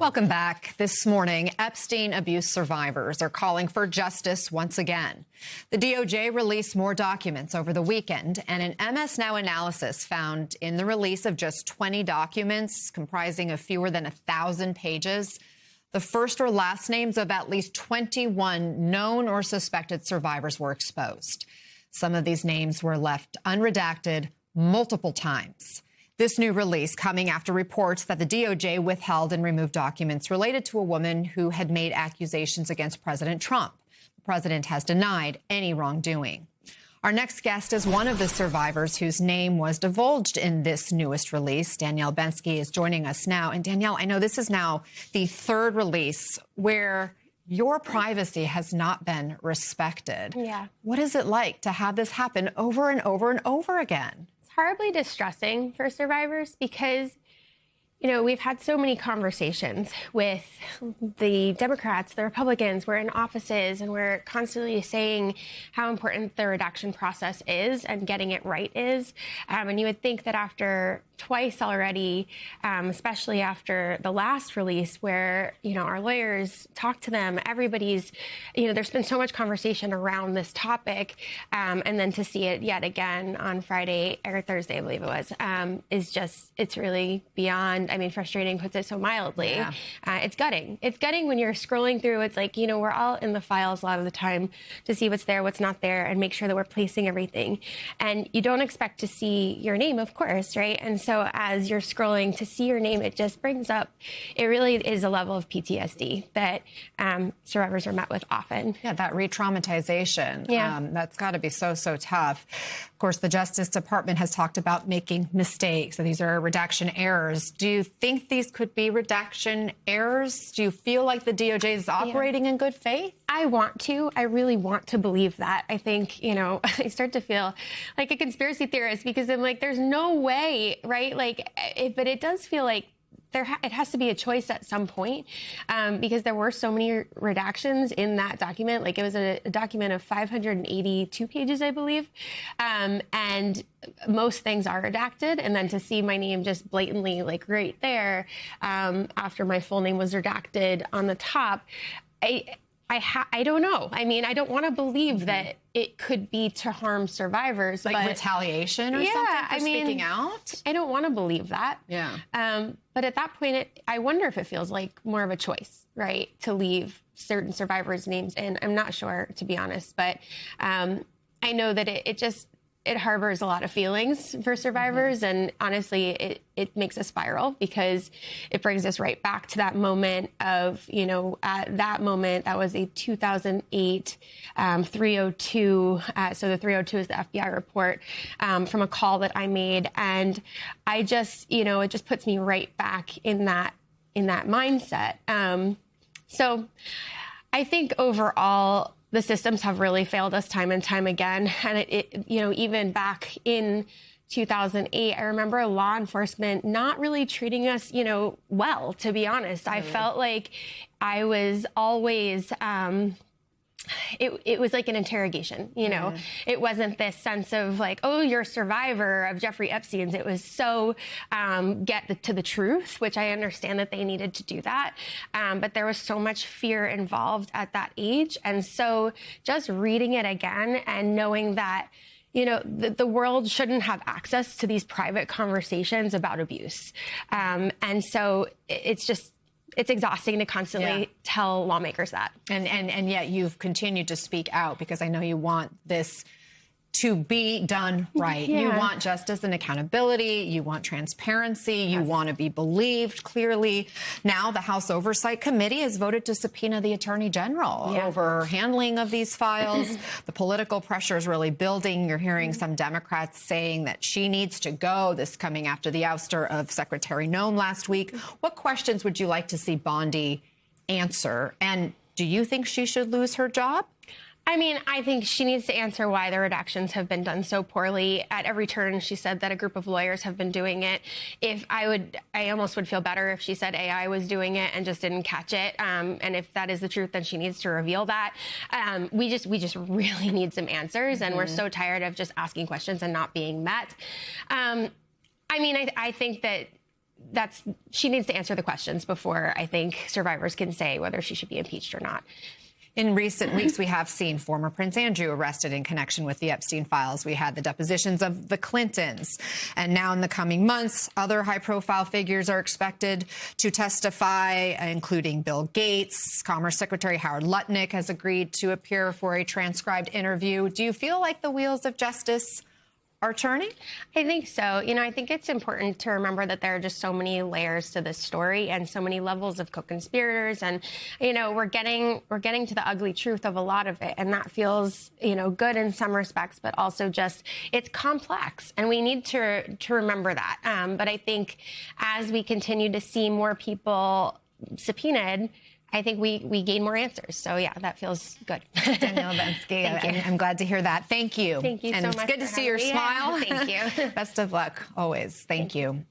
Welcome back. This morning, Epstein abuse survivors are calling for justice once again. The DOJ released more documents over the weekend, and an MS Now analysis found in the release of just 20 documents comprising of fewer than 1,000 pages, the first or last names of at least 21 known or suspected survivors were exposed. Some of these names were left unredacted multiple times. This new release coming after reports that the DOJ withheld and removed documents related to a woman who had made accusations against President Trump. The president has denied any wrongdoing. Our next guest is one of the survivors whose name was divulged in this newest release. Danielle Bensky is joining us now. And Danielle, I know this is now the third release where your privacy has not been respected. Yeah. What is it like to have this happen over and over and over again? Horribly distressing for survivors because, you know, we've had so many conversations with the Democrats, the Republicans. We're in offices and we're constantly saying how important the redaction process is and getting it right is. And you would think that after twice already, especially after the last release where, you know, our lawyers talked to them, everybody's, you know, there's been so much conversation around this topic. And then to see it yet again on Friday or Thursday, I believe it was, is just, it's really beyond, I mean, frustrating puts it so mildly. Yeah. It's gutting. It's gutting when you're scrolling through. It's like, you know, we're all in the files a lot of the time to see what's there, what's not there, and make sure that we're placing everything. And you don't expect to see your name, of course, right? And so as you're scrolling to see your name, it just brings up, it really is a level of PTSD that survivors are met with often. Yeah, that re-traumatization. Yeah. That's got to be so, so tough. Of course, the Justice Department has talked about making mistakes. So these are redaction errors. Do you think these could be redaction errors? Do you feel like the DOJ is operating in good faith? I really want to believe that. I think, you know, I start to feel like a conspiracy theorist because I'm like, there's no way, right? Like, but it does feel like it has to be a choice at some point because there were so many redactions in that document. Like it was a document of 582 pages, I believe. And most things are redacted. And then to see my name just blatantly like right there after my full name was redacted on the top, I don't know. I mean, I don't want to believe that it could be to harm survivors. Like retaliation or something for speaking out? I don't want to believe that. Yeah. But at that point, I wonder if it feels like more of a choice, right, to leave certain survivors' names in. I'm not sure, to be honest. But I know that it harbors a lot of feelings for survivors. And honestly, it makes a spiral because it brings us right back to that moment of, you know, at that moment, that was a 2008 302. So the 302 is the FBI report from a call that I made. And I just, you know, it just puts me right back in that mindset. So I think overall, the systems have really failed us time and time again. And it you know, even back in 2008, I remember law enforcement not really treating us, you know, well, to be honest. I felt like I was always, it was like an interrogation, you know. It wasn't this sense of like, oh, you're a survivor of Jeffrey Epstein's. It was so get to the truth, which I understand that they needed to do that. But there was so much fear involved at that age. And so just reading it again and knowing that, you know, the world shouldn't have access to these private conversations about abuse. And so it's exhausting to constantly tell lawmakers that. And yet you've continued to speak out because I know you want this to be done right. Yeah. You want justice and accountability. You want transparency. You want to be believed clearly. Now the House Oversight Committee has voted to subpoena the Attorney General over handling of these files. The political pressure is really building. You're hearing some Democrats saying that she needs to go. This coming after the ouster of Secretary Noem last week. What questions would you like to see Bondi answer? And do you think she should lose her job? I mean, I think she needs to answer why the redactions have been done so poorly. At every turn, she said that a group of lawyers have been doing it. I almost would feel better if she said AI was doing it and just didn't catch it. And if that is the truth, then she needs to reveal that. We just really need some answers, and we're so tired of just asking questions and not being met. I mean, I think that she needs to answer the questions before I think survivors can say whether she should be impeached or not. In recent weeks, we have seen former Prince Andrew arrested in connection with the Epstein files. We had the depositions of the Clintons. And now in the coming months, other high-profile figures are expected to testify, including Bill Gates. Commerce Secretary Howard Lutnick has agreed to appear for a transcribed interview. Do you feel like the wheels of justice are turning? I think so. I think it's important to remember that there are just so many layers to this story and so many levels of co-conspirators. And, we're getting to the ugly truth of a lot of it. And that feels, good in some respects, but also just it's complex. And we need to remember that. But I think as we continue to see more people subpoenaed, I think we gain more answers. So, yeah, that feels good. Danielle Levensky, I'm glad to hear that. Thank you. Thank you so much. And it's good to see your smile. Thank you. Best of luck always. Thank you.